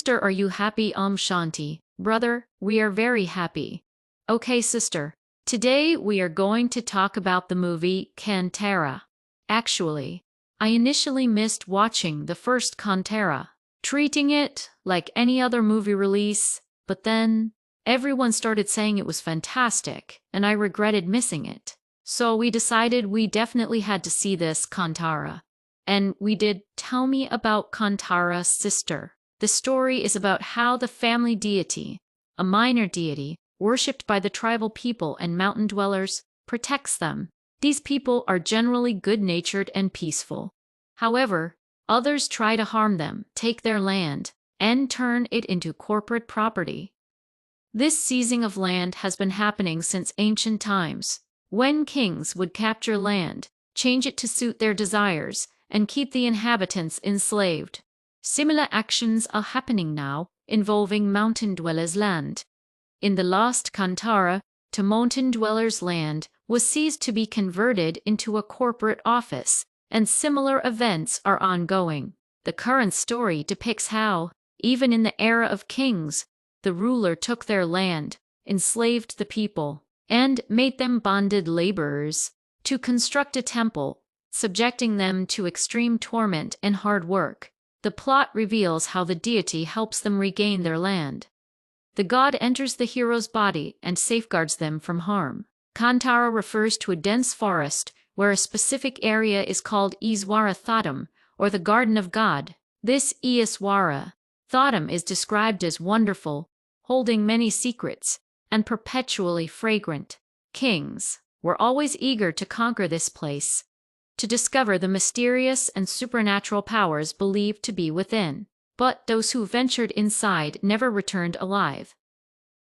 Sister, are you happy? Shanti. Brother, we are very happy. Okay, sister. Today we are going to talk about the movie Kantara. Actually, I initially missed watching the first Kantara, treating it like any other movie release, but then everyone started saying it was fantastic, and I regretted missing it. So we decided we definitely had to see this Kantara. And we did. Tell me about Kantara, sister. The story is about how the family deity, a minor deity, worshipped by the tribal people and mountain dwellers, protects them. These people are generally good-natured and peaceful. However, others try to harm them, take their land, and turn it into corporate property. This seizing of land has been happening since ancient times, when kings would capture land, change it to suit their desires, and keep the inhabitants enslaved. Similar actions are happening now, involving mountain dwellers' land. In the last Kantara, the mountain dwellers' land was seized to be converted into a corporate office, and similar events are ongoing. The current story depicts how, even in the era of kings, the ruler took their land, enslaved the people, and made them bonded laborers to construct a temple, subjecting them to extreme torment and hard work. The plot reveals how the deity helps them regain their land. The god enters the hero's body and safeguards them from harm. Kantara refers to a dense forest where a specific area is called Iswara Thatam, or the Garden of God. This Iswara Thatam is described as wonderful, holding many secrets, and perpetually fragrant. Kings were always eager to conquer this place, to discover the mysterious and supernatural powers believed to be within. But those who ventured inside never returned alive.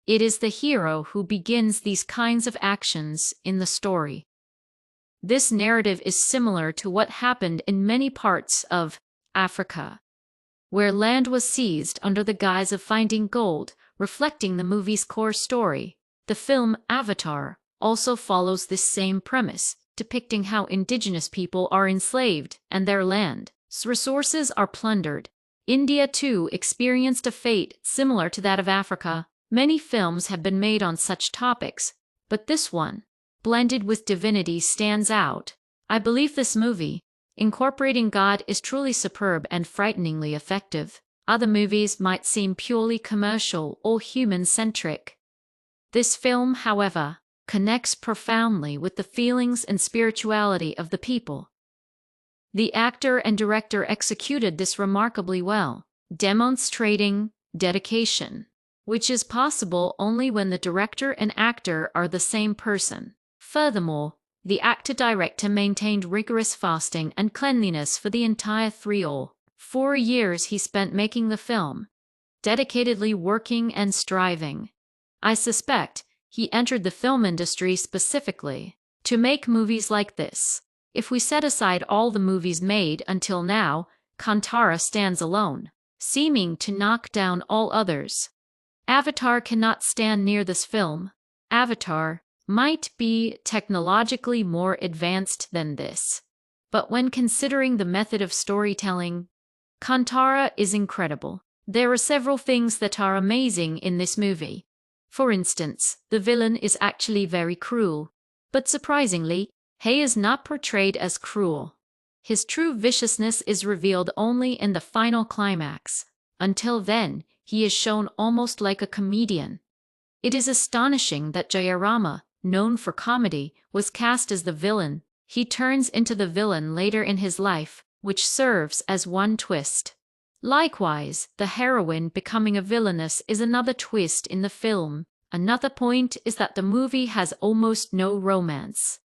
It is the hero who begins these kinds of actions in the story. This narrative is similar to what happened in many parts of Africa, where land was seized under the guise of finding gold, reflecting the movie's core story. The film Avatar also follows this same premise, depicting how indigenous people are enslaved and their land's resources are plundered. India, too, experienced a fate similar to that of Africa. Many films have been made on such topics, but this one, blended with divinity, stands out. I believe this movie, incorporating God, is truly superb and frighteningly effective. Other movies might seem purely commercial or human-centric. This film, however, connects profoundly with the feelings and spirituality of the people. The actor and director executed this remarkably well, demonstrating dedication, which is possible only when the director and actor are the same person. Furthermore, the actor-director maintained rigorous fasting and cleanliness for the entire 3 or 4 years he spent making the film, dedicatedly working and striving. I suspect he entered the film industry specifically to make movies like this. If we set aside all the movies made until now, Kantara stands alone, seeming to knock down all others. Avatar cannot stand near this film. Avatar might be technologically more advanced than this, but when considering the method of storytelling, Kantara is incredible. There are several things that are amazing in this movie. For instance, the villain is actually very cruel, but surprisingly, he is not portrayed as cruel. His true viciousness is revealed only in the final climax. Until then, he is shown almost like a comedian. It is astonishing that Jayarama, known for comedy, was cast as the villain. He turns into the villain later in his life, which serves as one twist. Likewise, the heroine becoming a villainess is another twist in the film. Another point is that the movie has almost no romance.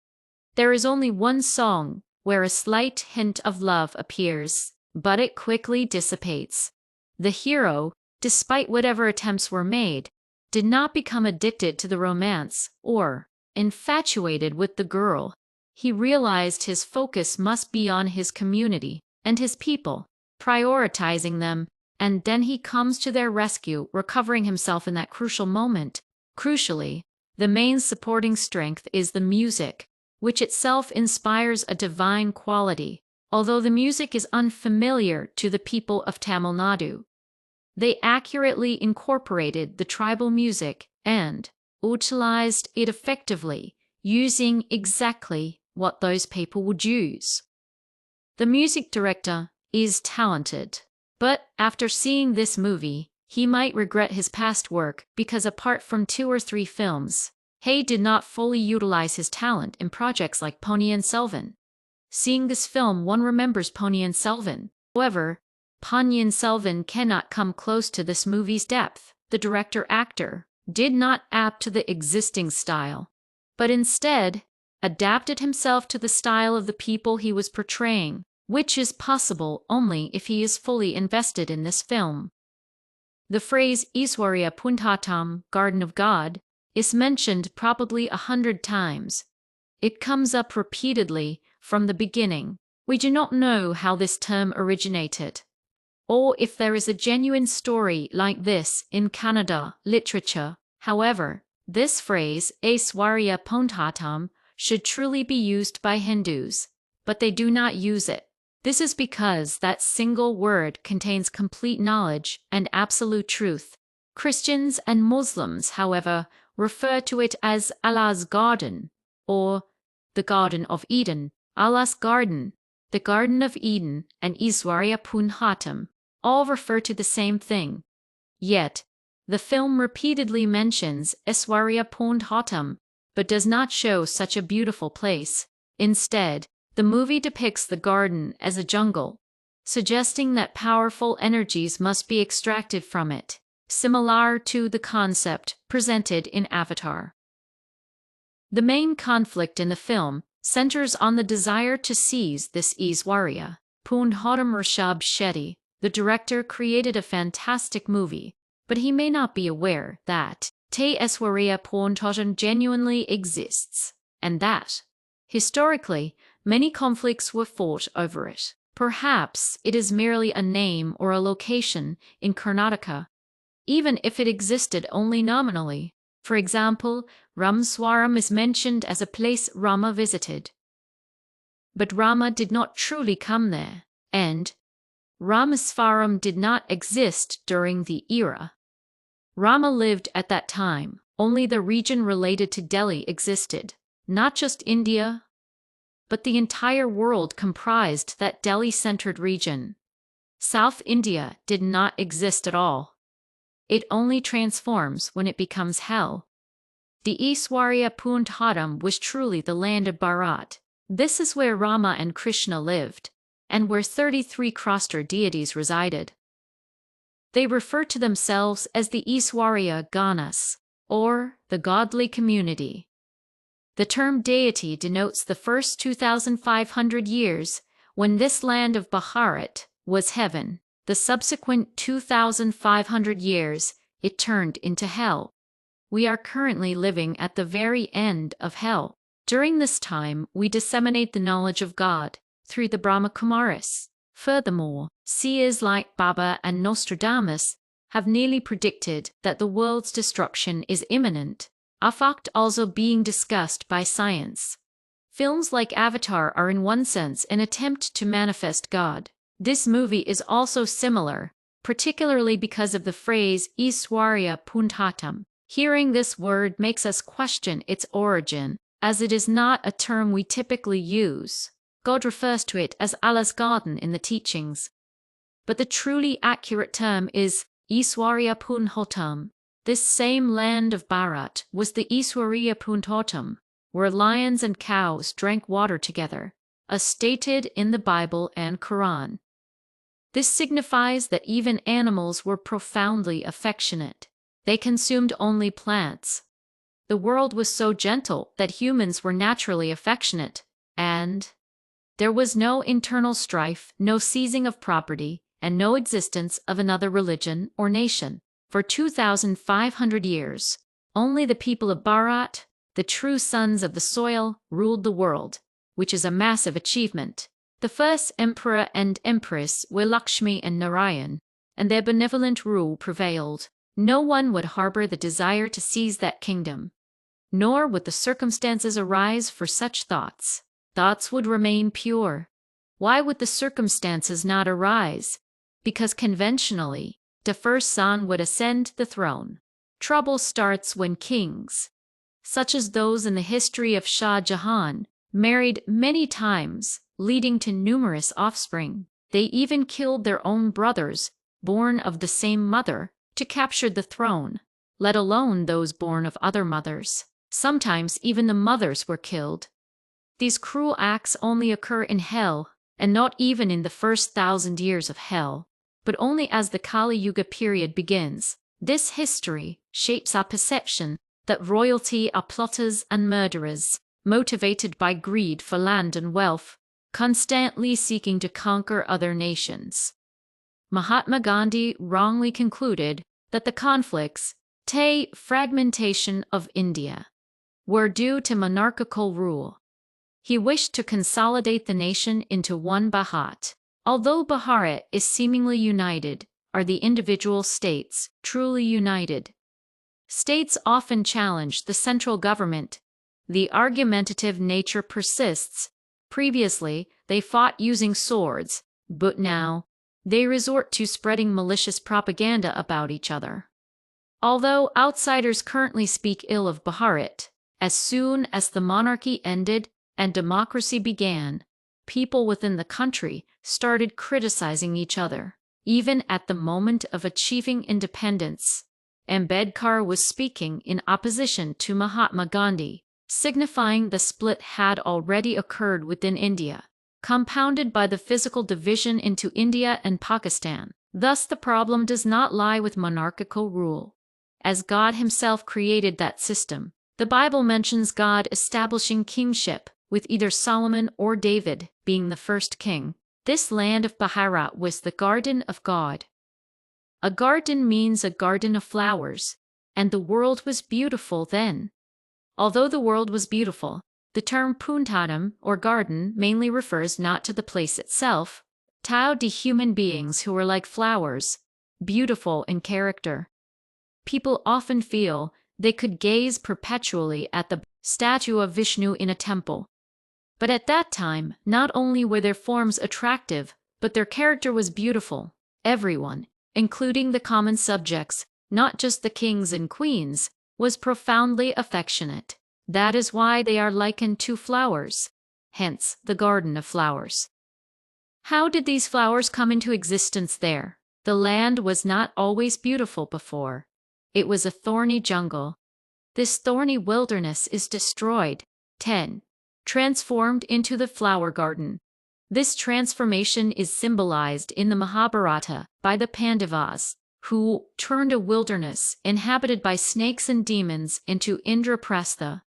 There is only one song where a slight hint of love appears, but it quickly dissipates. The hero, despite whatever attempts were made, did not become addicted to the romance or infatuated with the girl. He realized his focus must be on his community and his people, prioritizing them, and then he comes to their rescue, recovering himself in that crucial moment. Crucially, the main supporting strength is the music, which itself inspires a divine quality, although the music is unfamiliar to the people of Tamil Nadu. They accurately incorporated the tribal music and utilized it effectively, using exactly what those people would use. The music director is talented, but after seeing this movie, he might regret his past work because apart from 2 or 3 films, he did not fully utilize his talent in projects like Ponniyin Selvan. Seeing this film, one remembers Ponniyin Selvan. However, Ponniyin Selvan cannot come close to this movie's depth. The director-actor did not adapt to the existing style, but instead adapted himself to the style of the people he was portraying, which is possible only if he is fully invested in this film. The phrase Iswariya Puntatam, Garden of God, is mentioned probably 100 times. It comes up repeatedly from the beginning. We do not know how this term originated, or if there is a genuine story like this in Kannada literature. However, this phrase, Iswariya Puntatam, should truly be used by Hindus, but they do not use it. This is because that single word contains complete knowledge and absolute truth. Christians and Muslims, however, refer to it as Allah's garden, or the Garden of Eden. Allah's garden, the Garden of Eden, and Iswariya Puntatam all refer to the same thing. Yet, the film repeatedly mentions Iswariya Puntatam, but does not show such a beautiful place. Instead, the movie depicts the garden as a jungle, suggesting that powerful energies must be extracted from it, similar to the concept presented in Avatar. The main conflict in the film centers on the desire to seize this Iswariya Puntatam. Rishabh Shetty, the director, created a fantastic movie, but he may not be aware that Iswariya Puntatam genuinely exists, and that, historically, many conflicts were fought over it. Perhaps it is merely a name or a location in Karnataka, even if it existed only nominally. For example, Rameswaram is mentioned as a place Rama visited. But Rama did not truly come there, and Rameswaram did not exist during the era Rama lived at that time. Only the region related to Delhi existed. Not just India, but the entire world comprised that Delhi-centered region. South India did not exist at all. It only transforms when it becomes hell. The Iswariya Puntatam was truly the land of Bharat. This is where Rama and Krishna lived, and where 33 Krastar deities resided. They refer to themselves as the Iswariya Ganas, or the godly community. The term deity denotes the first 2,500 years when this land of Bharat was heaven. The subsequent 2,500 years, it turned into hell. We are currently living at the very end of hell. During this time, we disseminate the knowledge of God through the Brahma Kumaris. Furthermore, seers like Baba and Nostradamus have nearly predicted that the world's destruction is imminent, a fact also being discussed by science. Films like Avatar are in one sense an attempt to manifest God. This movie is also similar, particularly because of the phrase Iswariya Puntatam. Hearing this word makes us question its origin, as it is not a term we typically use. God refers to it as Allah's garden in the teachings. But the truly accurate term is Iswariya Puntatam. This same land of Bharat was the Iswariya Puntatam, where lions and cows drank water together, as stated in the Bible and Quran. This signifies that even animals were profoundly affectionate. They consumed only plants. The world was so gentle that humans were naturally affectionate, and there was no internal strife, no seizing of property, and no existence of another religion or nation. For 2,500 years, only the people of Bharat, the true sons of the soil, ruled the world, which is a massive achievement. The first emperor and empress were Lakshmi and Narayan, and their benevolent rule prevailed. No one would harbor the desire to seize that kingdom, nor would the circumstances arise for such thoughts. Thoughts would remain pure. Why would the circumstances not arise? Because conventionally, the first son would ascend the throne. Trouble starts when kings, such as those in the history of Shah Jahan, married many times, leading to numerous offspring. They even killed their own brothers, born of the same mother, to capture the throne, let alone those born of other mothers. Sometimes even the mothers were killed. These cruel acts only occur in hell, and not even in the first 1,000 years of hell, but only as the Kali Yuga period begins. This history shapes our perception that royalty are plotters and murderers, motivated by greed for land and wealth, constantly seeking to conquer other nations. Mahatma Gandhi wrongly concluded that the conflicts, fragmentation of India, were due to monarchical rule. He wished to consolidate the nation into one Bharat. Although Bharat is seemingly united, are the individual states truly united? States often challenge the central government. The argumentative nature persists. Previously, they fought using swords, but now, they resort to spreading malicious propaganda about each other. Although outsiders currently speak ill of Bharat, as soon as the monarchy ended and democracy began, people within the country started criticizing each other. Even at the moment of achieving independence, Ambedkar was speaking in opposition to Mahatma Gandhi, signifying the split had already occurred within India, compounded by the physical division into India and Pakistan. Thus, the problem does not lie with monarchical rule, as God himself created that system. The Bible mentions God establishing kingship, with either Solomon or David being the first king. This land of Bharat was the garden of God. A garden means a garden of flowers, and the world was beautiful then. Although the world was beautiful, the term Puntadam, or garden, mainly refers not to the place itself, to human beings who were like flowers, beautiful in character. People often feel they could gaze perpetually at the statue of Vishnu in a temple. But at that time, not only were their forms attractive, but their character was beautiful. Everyone, including the common subjects, not just the kings and queens, was profoundly affectionate. That is why they are likened to flowers, hence the garden of flowers. How did these flowers come into existence there? The land was not always beautiful before. It was a thorny jungle. This thorny wilderness is destroyed. 10. Transformed into the flower garden. This transformation is symbolized in the Mahabharata by the Pandavas, who turned a wilderness inhabited by snakes and demons into Indraprastha.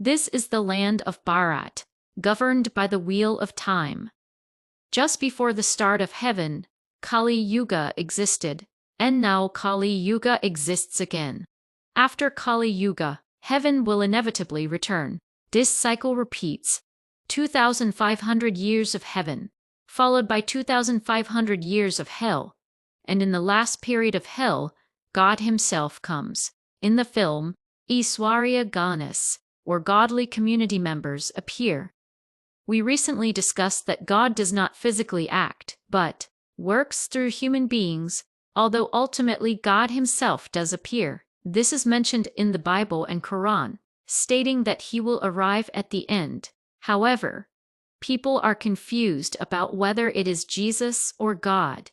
This is the land of Bharat, governed by the wheel of time. Just before the start of heaven, Kali Yuga existed, and now Kali Yuga exists again. After Kali Yuga, heaven will inevitably return. This cycle repeats. 2,500 years of heaven, followed by 2,500 years of hell, and in the last period of hell, God himself comes. In the film, Iswariya Ganas, or godly community members, appear. We recently discussed that God does not physically act, but works through human beings, although ultimately God himself does appear. This is mentioned in the Bible and Quran, stating that he will arrive at the end. However, people are confused about whether it is Jesus or God.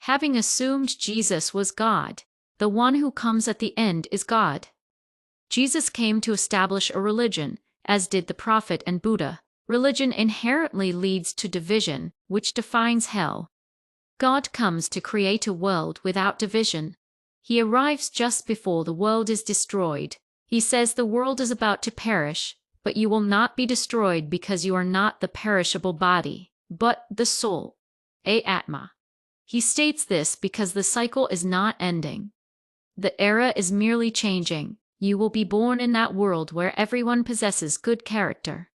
Having assumed Jesus was God, the one who comes at the end is God. Jesus came to establish a religion, as did the prophet and Buddha. Religion inherently leads to division, which defines hell. God comes to create a world without division. He arrives just before the world is destroyed. He says the world is about to perish, but you will not be destroyed because you are not the perishable body, but the soul, Atma. He states this because the cycle is not ending. The era is merely changing. You will be born in that world where everyone possesses good character.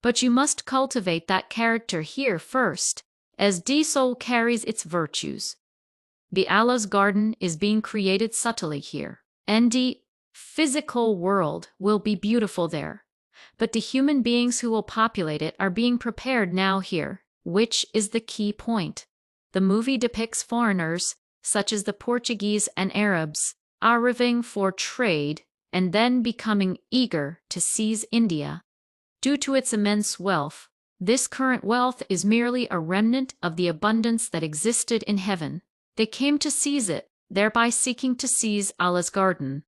But you must cultivate that character here first, as the soul carries its virtues. The Allah's garden is being created subtly here, and the physical world will be beautiful there. But the human beings who will populate it are being prepared now here, which is the key point. The movie depicts foreigners, such as the Portuguese and Arabs, arriving for trade and then becoming eager to seize India. Due to its immense wealth, this current wealth is merely a remnant of the abundance that existed in heaven. They came to seize it, thereby seeking to seize Allah's garden.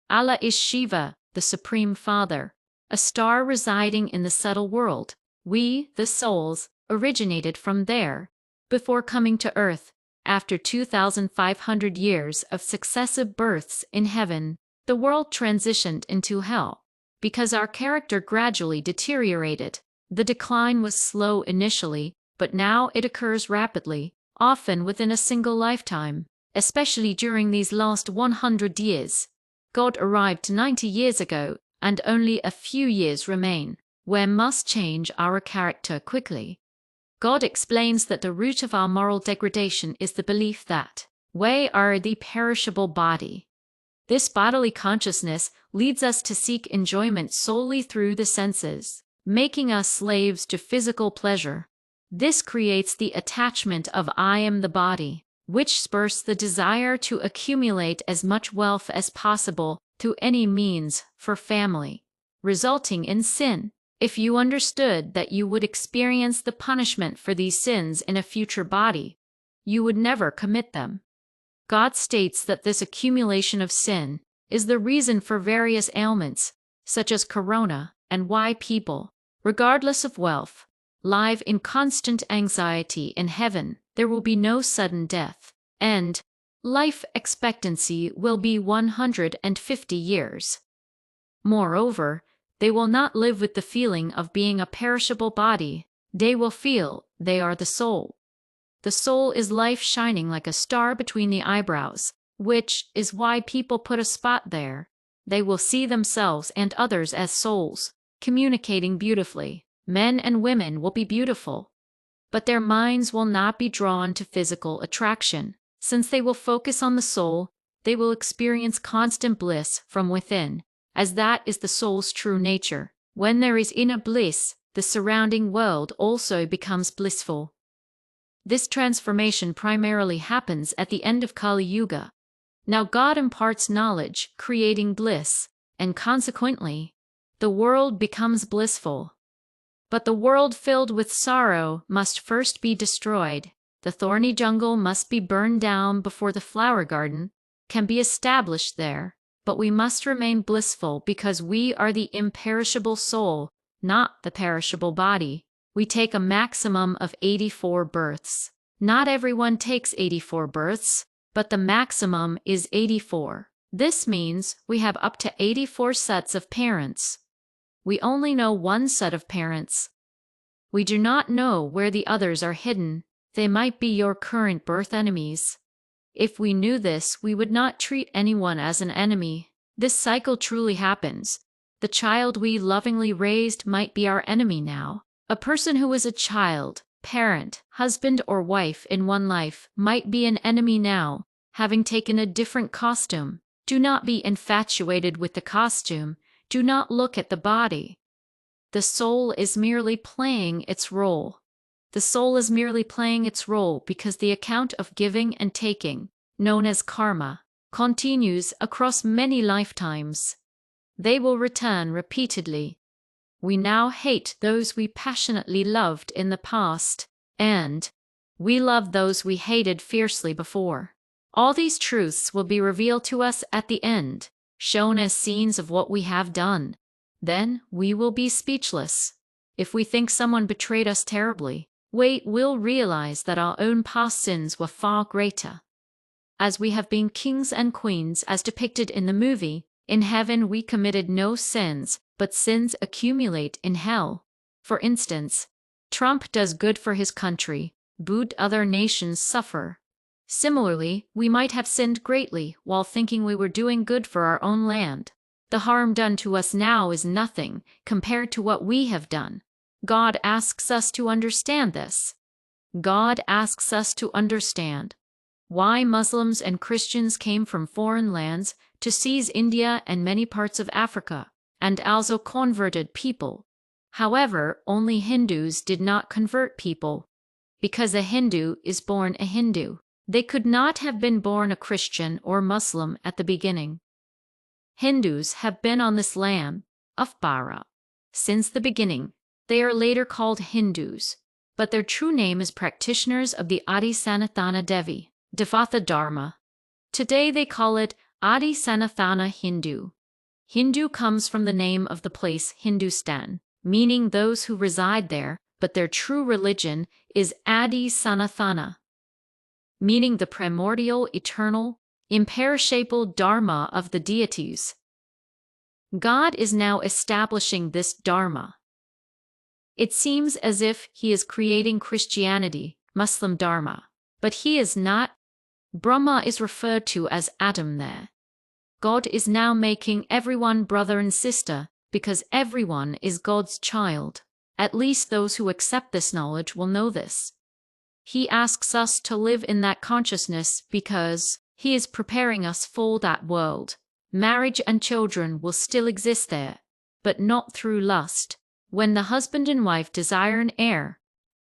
Allah is Shiva, the Supreme Father, a star residing in the subtle world. We, the souls, originated from there. Before coming to earth, after 2,500 years of successive births in heaven, the world transitioned into hell. Because our character gradually deteriorated, the decline was slow initially, but now it occurs rapidly, often within a single lifetime, especially during these last 100 years. God arrived 90 years ago, and only a few years remain, where must change our character quickly. God explains that the root of our moral degradation is the belief that we are the perishable body. This bodily consciousness leads us to seek enjoyment solely through the senses, making us slaves to physical pleasure. This creates the attachment of I am the body, which spurs the desire to accumulate as much wealth as possible through any means for family, resulting in sin. If you understood that you would experience the punishment for these sins in a future body, you would never commit them. God states that this accumulation of sin is the reason for various ailments, such as corona, and why people, regardless of wealth, live in constant anxiety. In heaven, there will be no sudden death, and life expectancy will be 150 years. Moreover, they will not live with the feeling of being a perishable body. They will feel they are the soul. The soul is life shining like a star between the eyebrows, which is why people put a spot there. They will see themselves and others as souls, communicating beautifully. Men and women will be beautiful, but their minds will not be drawn to physical attraction. Since they will focus on the soul, they will experience constant bliss from within, as that is the soul's true nature. When there is inner bliss, the surrounding world also becomes blissful. This transformation primarily happens at the end of Kali Yuga. Now God imparts knowledge, creating bliss, and consequently, the world becomes blissful. But the world filled with sorrow must first be destroyed. The thorny jungle must be burned down before the flower garden can be established there. But we must remain blissful because we are the imperishable soul, not the perishable body. We take a maximum of 84 births. Not everyone takes 84 births, but the maximum is 84. This means we have up to 84 sets of parents. We only know one set of parents. We do not know where the others are hidden. They might be your current birth enemies. If we knew this, we would not treat anyone as an enemy. This cycle truly happens. The child we lovingly raised might be our enemy now. A person who was a child, parent, husband, or wife in one life might be an enemy now, having taken a different costume. Do not be infatuated with the costume. Do not look at the body. The soul is merely playing its role. The soul is merely playing its role because the account of giving and taking, known as karma, continues across many lifetimes. They will return repeatedly. We now hate those we passionately loved in the past, and we love those we hated fiercely before. All these truths will be revealed to us at the end, shown as scenes of what we have done. Then we will be speechless. If we think someone betrayed us terribly, we will realize that our own past sins were far greater. As we have been kings and queens as depicted in the movie, in heaven we committed no sins, but sins accumulate in hell. For instance, Trump does good for his country, but other nations suffer. Similarly, we might have sinned greatly while thinking we were doing good for our own land. The harm done to us now is nothing compared to what we have done. God asks us to understand this. God asks us to understand why Muslims and Christians came from foreign lands to seize India and many parts of Africa, and also converted people. However, only Hindus did not convert people, because a Hindu is born a Hindu. They could not have been born a Christian or Muslim at the beginning. Hindus have been on this land of Bharat since the beginning. They are later called Hindus, but their true name is practitioners of the Adi Sanatana Devi, Devatha Dharma. Today they call it Adi Sanatana Hindu. Hindu comes from the name of the place Hindustan, meaning those who reside there, but their true religion is Adi Sanatana, meaning the primordial, eternal, imperishable Dharma of the deities. God is now establishing this Dharma. It seems as if he is creating Christianity, Muslim Dharma, but he is not. Brahma is referred to as Adam there. God is now making everyone brother and sister because everyone is God's child. At least those who accept this knowledge will know this. He asks us to live in that consciousness because he is preparing us for that world. Marriage and children will still exist there, but not through lust. When the husband and wife desire an heir,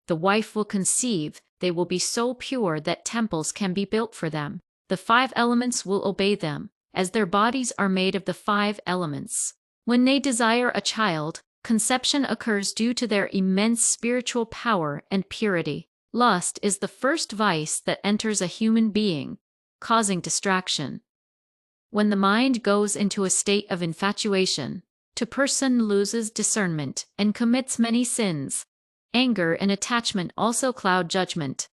the wife will conceive. They will be so pure that temples can be built for them. The 5 elements will obey them, as their bodies are made of the 5 elements. When they desire a child, conception occurs due to their immense spiritual power and purity. Lust is the first vice that enters a human being, causing distraction. When the mind goes into a state of infatuation, the person loses discernment and commits many sins. Anger and attachment also cloud judgment.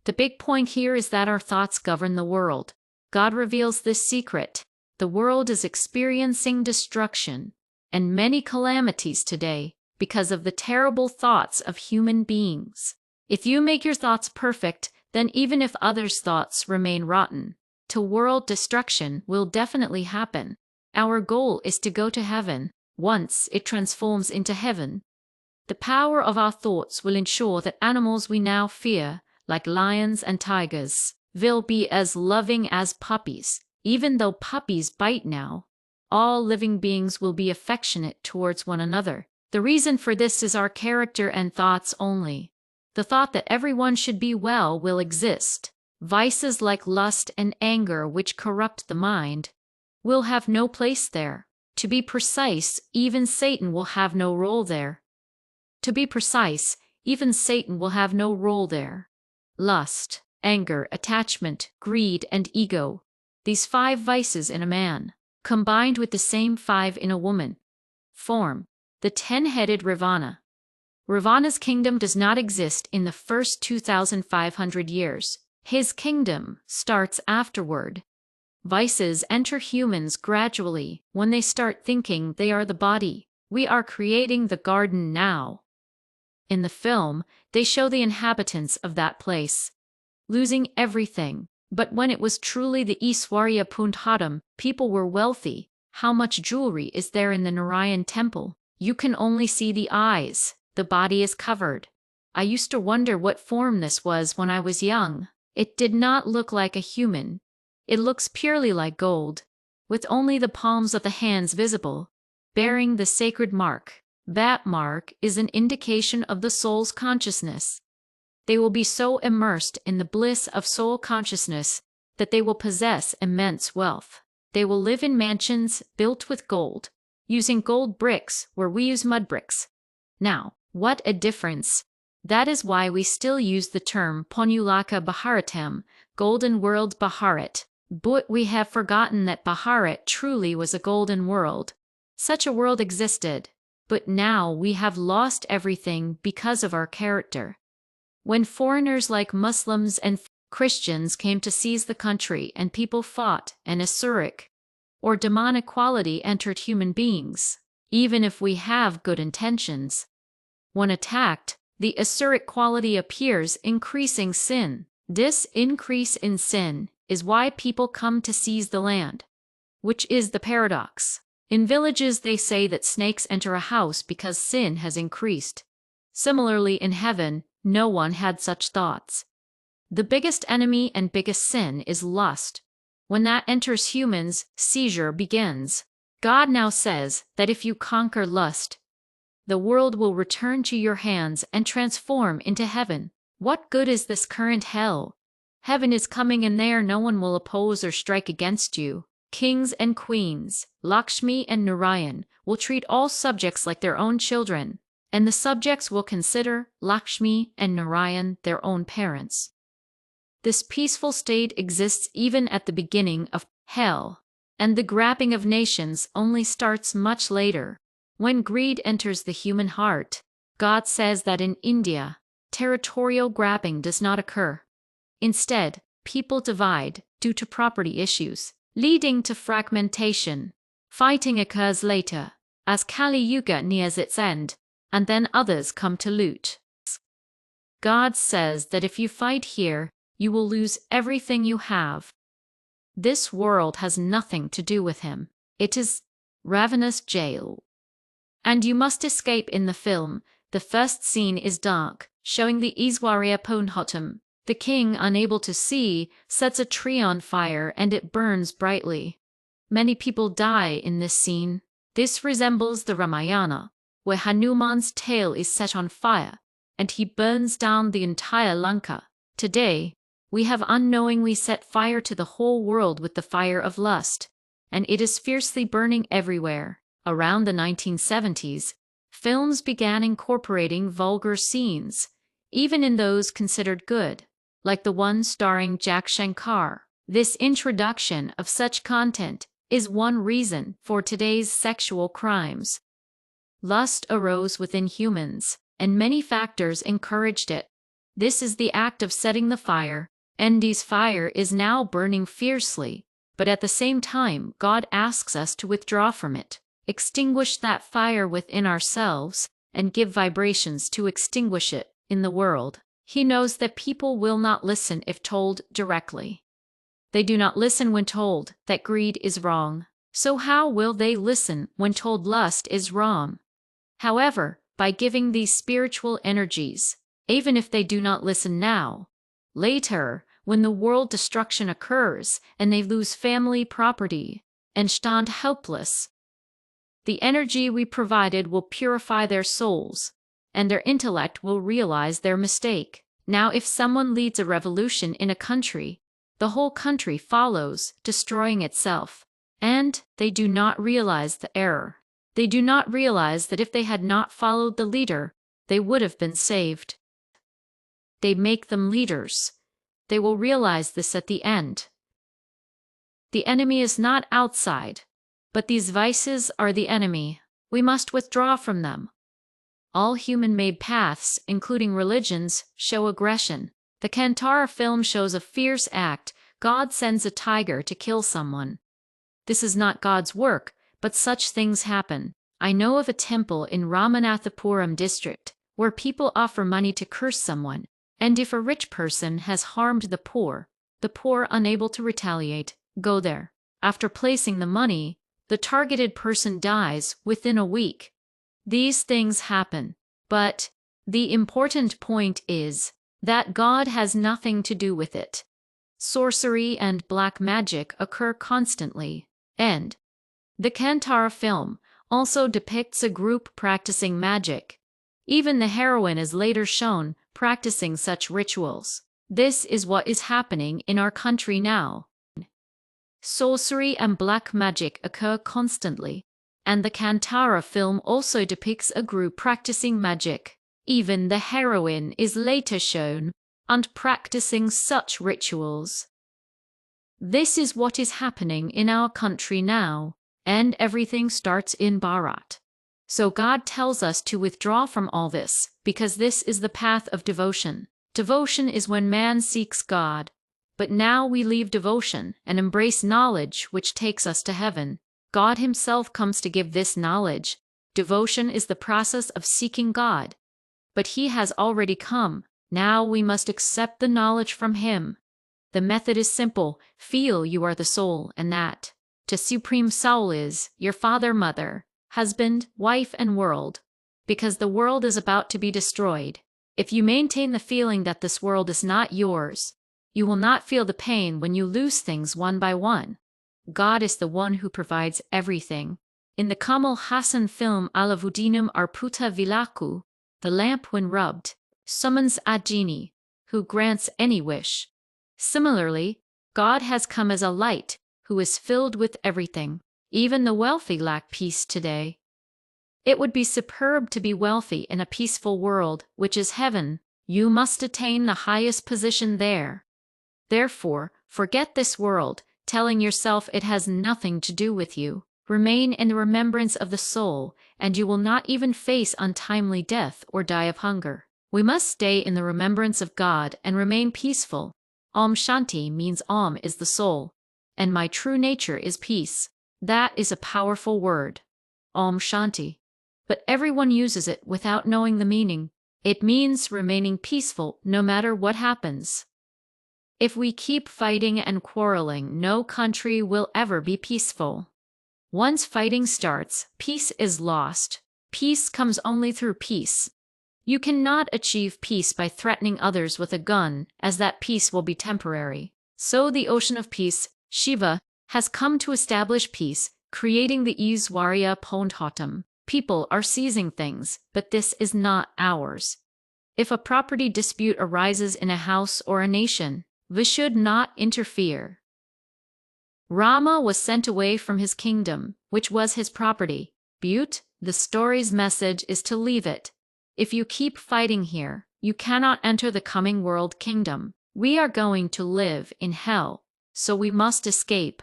The big point here is that our thoughts govern the world. God reveals this secret. The world is experiencing destruction and many calamities today because of the terrible thoughts of human beings. If you make your thoughts perfect, then even if others' thoughts remain rotten, world destruction will definitely happen. Our goal is to go to heaven once it transforms into heaven. The power of our thoughts will ensure that animals we now fear, like lions and tigers, will be as loving as puppies. Even though puppies bite now, all living beings will be affectionate towards one another. The reason for this is our character and thoughts only. The thought that everyone should be well will exist. Vices like lust and anger, which corrupt the mind, will have no place there. To be precise, even Satan will have no role there. Lust, anger, attachment, greed, and ego. These 5 vices in a man, combined with the same 5 in a woman, form the 10-headed Ravana. Ravana's kingdom does not exist in the first 2,500 years. His kingdom starts afterward. Vices enter humans gradually when they start thinking they are the body. We are creating the garden now. In the film, they show the inhabitants of that place losing everything. But when it was truly the Iswariya Puntatam, people were wealthy. How much jewelry is there in the Narayan temple? You can only see the eyes. The body is covered. I used to wonder what form this was when I was young. It did not look like a human. It looks purely like gold, with only the palms of the hands visible, bearing the sacred mark. That mark is an indication of the soul's consciousness. They will be so immersed in the bliss of soul consciousness that they will possess immense wealth. They will live in mansions built with gold, using gold bricks where we use mud bricks. Now, what a difference! That is why we still use the term Ponulaka Bharatam, Golden World Bharat. But we have forgotten that Bharat truly was a golden world. Such a world existed, but now we have lost everything because of our character. When foreigners like Muslims and Christians came to seize the country and people fought, an Asuric or demonic quality entered human beings. Even if we have good intentions, when attacked, the Asuric quality appears, increasing sin. This increase in sin is why people come to seize the land, which is the paradox. In villages they say that snakes enter a house because sin has increased. Similarly, in heaven, no one had such thoughts. The biggest enemy and biggest sin is lust. When that enters humans, seizure begins. God now says that if you conquer lust, the world will return to your hands and transform into heaven. What good is this current hell? Heaven is coming and there no one will oppose or strike against you. Kings and queens, Lakshmi and Narayan, will treat all subjects like their own children, and the subjects will consider Lakshmi and Narayan their own parents. This peaceful state exists even at the beginning of hell, and the grabbing of nations only starts much later. When greed enters the human heart, God says that in India, territorial grabbing does not occur. Instead, people divide due to property issues, leading to fragmentation. Fighting occurs later, as Kali Yuga nears its end, and then others come to loot. God says that if you fight here, you will lose everything you have. This world has nothing to do with him. It is ravenous jail. And you must escape in the film. The first scene is dark, showing the Iswariya Ponhotam. The king, unable to see, sets a tree on fire and it burns brightly. Many people die in this scene. This resembles the Ramayana, where Hanuman's tail is set on fire, and he burns down the entire Lanka. Today, we have unknowingly set fire to the whole world with the fire of lust, and it is fiercely burning everywhere. Around the 1970s, films began incorporating vulgar scenes, even in those considered good, like the one starring Jack Shankar. This introduction of such content is one reason for today's sexual crimes. Lust arose within humans, and many factors encouraged it. This is the act of setting the fire, and this fire is now burning fiercely, but at the same time God asks us to withdraw from it, extinguish that fire within ourselves, and give vibrations to extinguish it in the world. He knows that people will not listen if told directly. They do not listen when told that greed is wrong. So how will they listen when told lust is wrong? However, by giving these spiritual energies, even if they do not listen now, later, when the world destruction occurs and they lose family property and stand helpless, the energy we provided will purify their souls, and their intellect will realize their mistake. Now, if someone leads a revolution in a country, the whole country follows, destroying itself, and they do not realize the error. They do not realize that if they had not followed the leader, they would have been saved. They make them leaders. They will realize this at the end. The enemy is not outside, but these vices are the enemy. We must withdraw from them. All human-made paths, including religions, show aggression. The Kantara film shows a fierce act. God sends a tiger to kill someone. This is not God's work, but such things happen. I know of a temple in Ramanathapuram district where people offer money to curse someone, and if a rich person has harmed the poor, unable to retaliate, go there. After placing the money, the targeted person dies within a week. These things happen, but the important point is that God has nothing to do with it. Sorcery and black magic occur constantly, and the Kantara film also depicts a group practicing magic. Even the heroine is later shown practicing such rituals. This is what is happening in our country now. Sorcery and black magic occur constantly, and the Kantara film also depicts a group practicing magic. Even the heroine is later shown and practicing such rituals. This is what is happening in our country now, and everything starts in Bharat. So God tells us to withdraw from all this, because this is the path of devotion. Devotion is when man seeks God, but now we leave devotion and embrace knowledge which takes us to heaven. God himself comes to give this knowledge. Devotion is the process of seeking God, but he has already come. Now we must accept the knowledge from him. The method is simple. Feel you are the soul, and that the supreme soul is your father, mother, husband, wife, and world, because the world is about to be destroyed. If you maintain the feeling that this world is not yours, you will not feel the pain when you lose things one by one. God is the one who provides everything. In the Kamal Hassan film Alavudinum Arputa Vilaku, the lamp when rubbed summons a genie, who grants any wish. Similarly, God has come as a light who is filled with everything. Even the wealthy lack peace today. It would be superb to be wealthy in a peaceful world, which is heaven. You must attain the highest position there. Therefore, forget this world, telling yourself it has nothing to do with you. Remain in the remembrance of the soul, and you will not even face untimely death or die of hunger. We must stay in the remembrance of God and remain peaceful. Om Shanti means Om is the soul, and my true nature is peace. That is a powerful word. Om Shanti. But everyone uses it without knowing the meaning. It means remaining peaceful no matter what happens. If we keep fighting and quarreling, no country will ever be peaceful. Once fighting starts, peace is lost. Peace comes only through peace. You cannot achieve peace by threatening others with a gun, as that peace will be temporary. So the ocean of peace, Shiva, has come to establish peace, creating the Iswariya Pondhatam. People are seizing things, but this is not ours. If a property dispute arises in a house or a nation, we should not interfere. Rama was sent away from his kingdom, which was his property. But the story's message is to leave it. If you keep fighting here, you cannot enter the coming world kingdom. We are going to live in hell, so we must escape.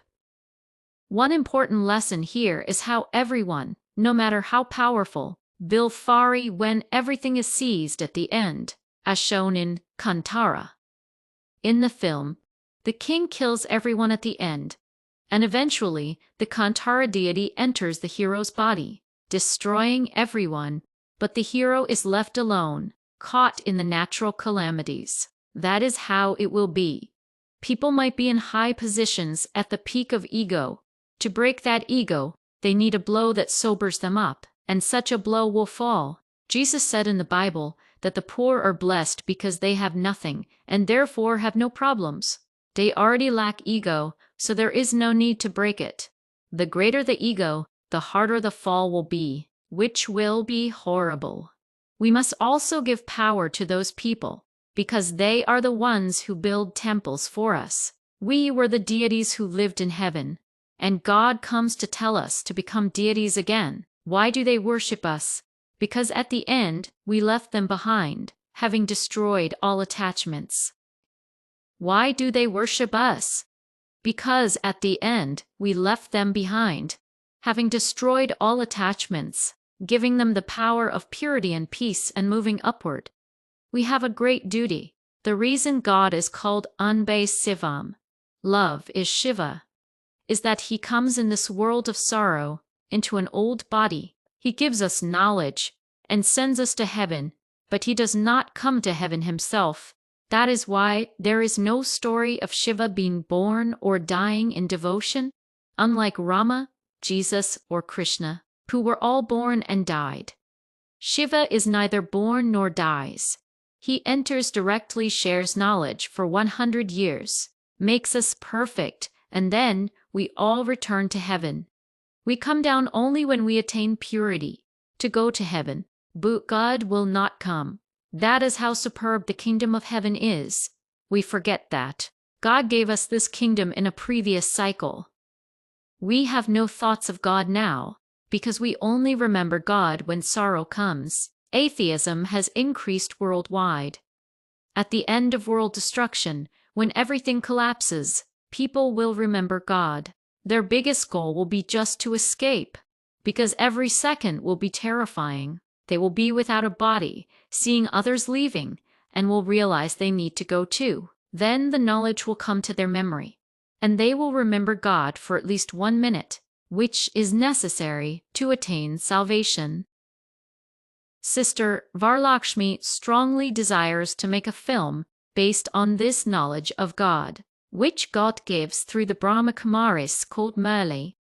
One important lesson here is how everyone, no matter how powerful, will fare when everything is seized at the end, as shown in Kantara. In the film, the king kills everyone at the end, and eventually the Kantara deity enters the hero's body, destroying everyone, but the hero is left alone, caught in the natural calamities. That is how it will be. People might be in high positions at the peak of ego. To break that ego, they need a blow that sobers them up, and such a blow will fall. Jesus said in the Bible that the poor are blessed because they have nothing, and therefore have no problems. They already lack ego, so there is no need to break it. The greater the ego, the harder the fall will be, which will be horrible. We must also give power to those people, because they are the ones who build temples for us. We were the deities who lived in heaven, and God comes to tell us to become deities again. Why do they worship us? Because at the end, we left them behind, having destroyed all attachments. Why do they worship us? Because at the end, we left them behind, having destroyed all attachments, giving them the power of purity and peace and moving upward. We have a great duty. The reason God is called Anbe Sivam, love is Shiva, is that he comes in this world of sorrow, into an old body. He gives us knowledge and sends us to heaven, but he does not come to heaven himself. That is why there is no story of Shiva being born or dying in devotion, unlike Rama, Jesus, or Krishna, who were all born and died. Shiva is neither born nor dies. He enters directly, shares knowledge for 100 years, makes us perfect, and then we all return to heaven. We come down only when we attain purity, to go to heaven, but God will not come. That is how superb the kingdom of heaven is. We forget that. God gave us this kingdom in a previous cycle. We have no thoughts of God now, because we only remember God when sorrow comes. Atheism has increased worldwide. At the end of world destruction, when everything collapses, people will remember God. Their biggest goal will be just to escape, because every second will be terrifying. They will be without a body, seeing others leaving, and will realize they need to go too. Then the knowledge will come to their memory, and they will remember God for at least 1 minute, which is necessary to attain salvation. Sister Varlakshmi strongly desires to make a film based on this knowledge of God, which God gives through the Brahma Kumaris called Murli.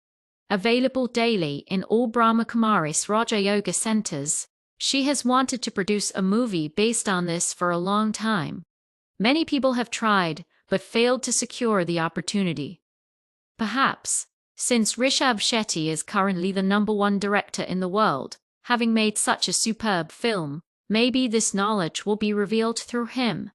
Available daily in all Brahma Kumaris Raja Yoga centers. She has wanted to produce a movie based on this for a long time. Many people have tried, but failed to secure the opportunity. Perhaps, since Rishabh Shetty is currently the #1 director in the world, having made such a superb film, maybe this knowledge will be revealed through him.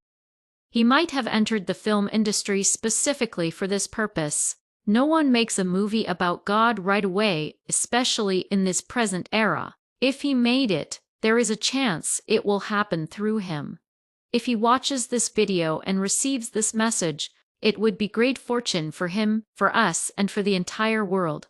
He might have entered the film industry specifically for this purpose. No one makes a movie about God right away, especially in this present era. If he made it, there is a chance it will happen through him. If he watches this video and receives this message, it would be great fortune for him, for us, and for the entire world.